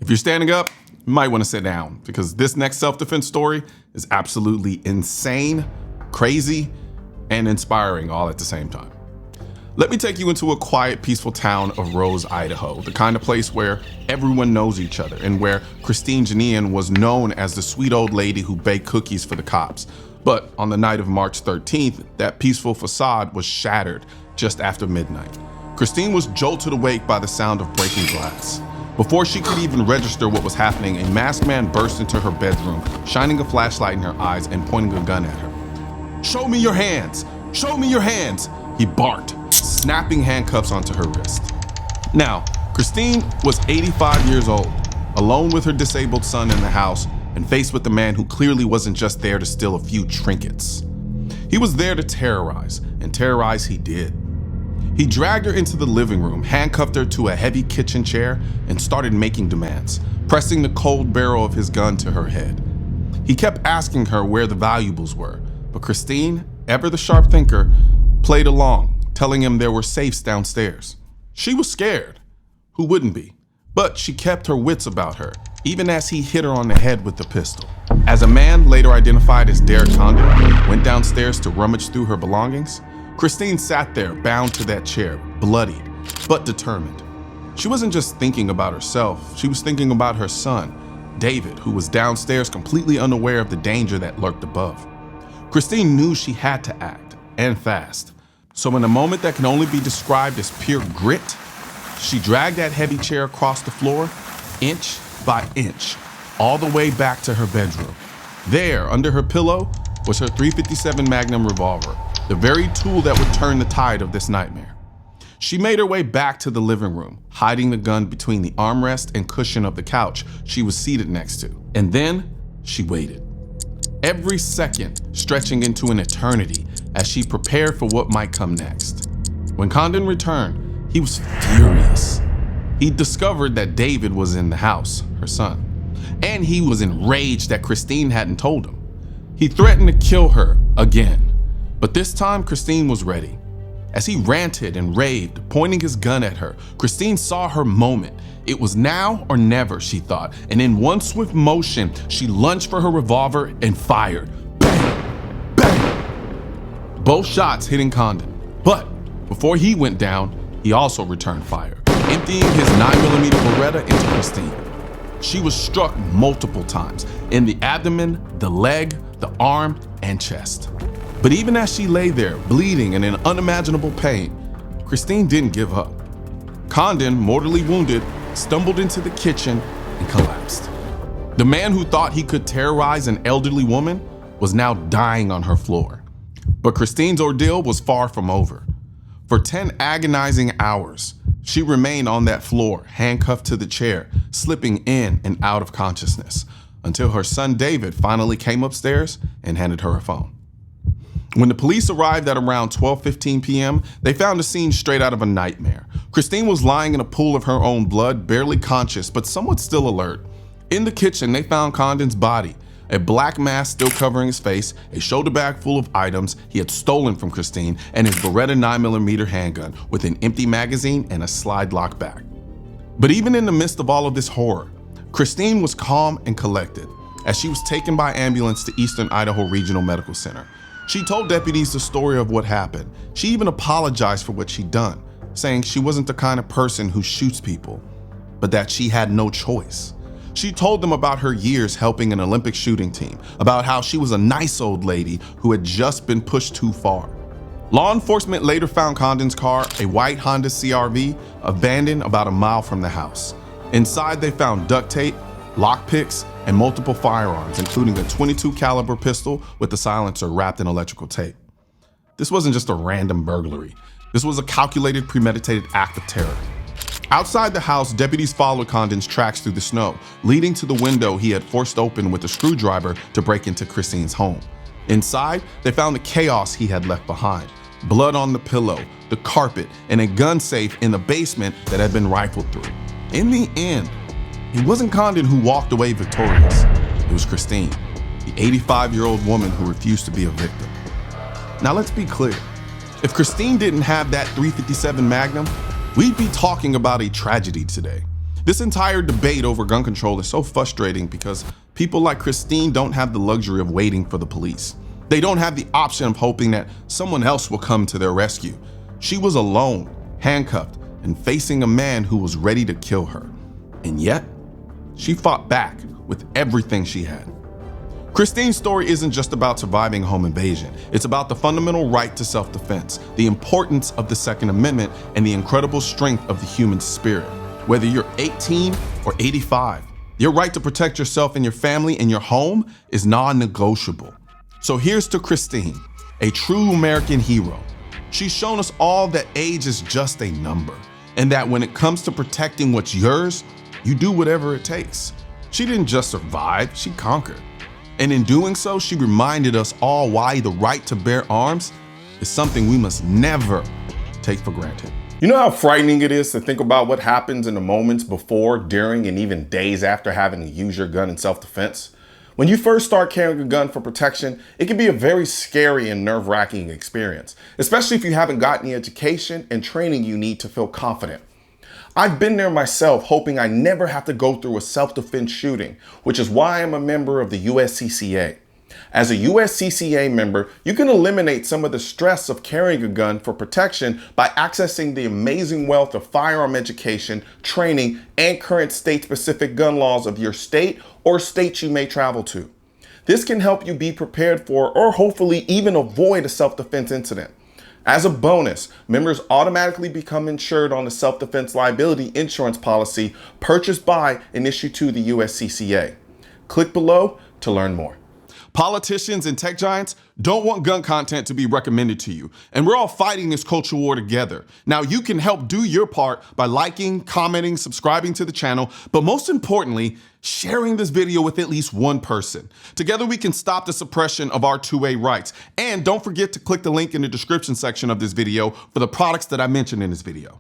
If you're standing up, you might want to sit down because this next self-defense story is absolutely insane, crazy, and inspiring all at the same time. Let me take you into a quiet, peaceful town of Rose, Idaho, the kind of place where everyone knows each other and where Christine Jenneiahn was known as the sweet old lady who baked cookies for the cops. But on the night of March 13th, that peaceful facade was shattered just after midnight. Christine was jolted awake by the sound of breaking glass. Before she could even register what was happening, a masked man burst into her bedroom, shining a flashlight in her eyes and pointing a gun at her. "Show me your hands! Show me your hands!" he barked, snapping handcuffs onto her wrist. Now, Christine was 85 years old, alone with her disabled son in the house, and faced with a man who clearly wasn't just there to steal a few trinkets. He was there to terrorize, and terrorize he did. He dragged her into the living room, handcuffed her to a heavy kitchen chair, and started making demands, pressing the cold barrel of his gun to her head. He kept asking her where the valuables were, but Christine, ever the sharp thinker, played along, telling him there were safes downstairs. She was scared. Who wouldn't be? But she kept her wits about her, even as he hit her on the head with the pistol. As a man, later identified as Derek Condon, went downstairs to rummage through her belongings, Christine sat there, bound to that chair, bloodied, but determined. She wasn't just thinking about herself, she was thinking about her son, David, who was downstairs completely unaware of the danger that lurked above. Christine knew she had to act, and fast. So in a moment that can only be described as pure grit, she dragged that heavy chair across the floor, inch by inch, all the way back to her bedroom. There, under her pillow, was her .357 Magnum revolver, the very tool that would turn the tide of this nightmare. She made her way back to the living room, hiding the gun between the armrest and cushion of the couch she was seated next to. And then she waited. Every second stretching into an eternity as she prepared for what might come next. When Condon returned, he was furious. He discovered that David was in the house, her son, and he was enraged that Christine hadn't told him. He threatened to kill her again. But this time, Christine was ready. As he ranted and raved, pointing his gun at her, Christine saw her moment. It was now or never, she thought, and in one swift motion, she lunged for her revolver and fired. Bang! Bang! Both shots hitting Condon. But before he went down, he also returned fire, emptying his 9mm Beretta into Christine. She was struck multiple times, in the abdomen, the leg, the arm, and chest. But even as she lay there, bleeding and in unimaginable pain, Christine didn't give up. Condon, mortally wounded, stumbled into the kitchen and collapsed. The man who thought he could terrorize an elderly woman was now dying on her floor. But Christine's ordeal was far from over. For 10 agonizing hours, she remained on that floor, handcuffed to the chair, slipping in and out of consciousness, until her son David finally came upstairs and handed her a phone. When the police arrived at around 12:15 p.m., they found a scene straight out of a nightmare. Christine was lying in a pool of her own blood, barely conscious, but somewhat still alert. In the kitchen, they found Condon's body, a black mask still covering his face, a shoulder bag full of items he had stolen from Christine, and his Beretta 9mm handgun with an empty magazine and a slide lock back. But even in the midst of all of this horror, Christine was calm and collected as she was taken by ambulance to Eastern Idaho Regional Medical Center. She told deputies the story of what happened. She even apologized for what she'd done, saying she wasn't the kind of person who shoots people, but that she had no choice. She told them about her years helping an Olympic shooting team, about how she was a nice old lady who had just been pushed too far. Law enforcement later found Condon's car, a white Honda CR-V, abandoned about a mile from the house. Inside, they found duct tape, lockpicks, and multiple firearms, including a .22 caliber pistol with the silencer wrapped in electrical tape. This wasn't just a random burglary. This was a calculated, premeditated act of terror. Outside the house, deputies followed Condon's tracks through the snow, leading to the window he had forced open with a screwdriver to break into Christine's home. Inside, they found the chaos he had left behind. Blood on the pillow, the carpet, and a gun safe in the basement that had been rifled through. In the end, it wasn't Condon who walked away victorious. It was Christine, the 85-year-old woman who refused to be a victim. Now let's be clear. If Christine didn't have that .357 Magnum, we'd be talking about a tragedy today. This entire debate over gun control is so frustrating because people like Christine don't have the luxury of waiting for the police. They don't have the option of hoping that someone else will come to their rescue. She was alone, handcuffed, and facing a man who was ready to kill her. And yet, she fought back with everything she had. Christine's story isn't just about surviving a home invasion. It's about the fundamental right to self-defense, the importance of the Second Amendment, and the incredible strength of the human spirit. Whether you're 18 or 85, your right to protect yourself and your family and your home is non-negotiable. So here's to Christine, a true American hero. She's shown us all that age is just a number, and that when it comes to protecting what's yours, you do whatever it takes. She didn't just survive, she conquered. And in doing so, she reminded us all why the right to bear arms is something we must never take for granted. You know how frightening it is to think about what happens in the moments before, during, and even days after having to use your gun in self-defense? When you first start carrying a gun for protection, it can be a very scary and nerve-wracking experience, especially if you haven't gotten the education and training you need to feel confident. I've been there myself, hoping I never have to go through a self-defense shooting, which is why I'm a member of the USCCA. As a USCCA member, you can eliminate some of the stress of carrying a gun for protection by accessing the amazing wealth of firearm education, training, and current state-specific gun laws of your state or states you may travel to. This can help you be prepared for or hopefully even avoid a self-defense incident. As a bonus, members automatically become insured on the self-defense liability insurance policy purchased by and issued to the USCCA. Click below to learn more. Politicians and tech giants don't want gun content to be recommended to you, and we're all fighting this culture war together. Now, you can help do your part by liking, commenting, subscribing to the channel, but most importantly, sharing this video with at least one person. Together, we can stop the suppression of our 2A rights. And don't forget to click the link in the description section of this video for the products that I mentioned in this video.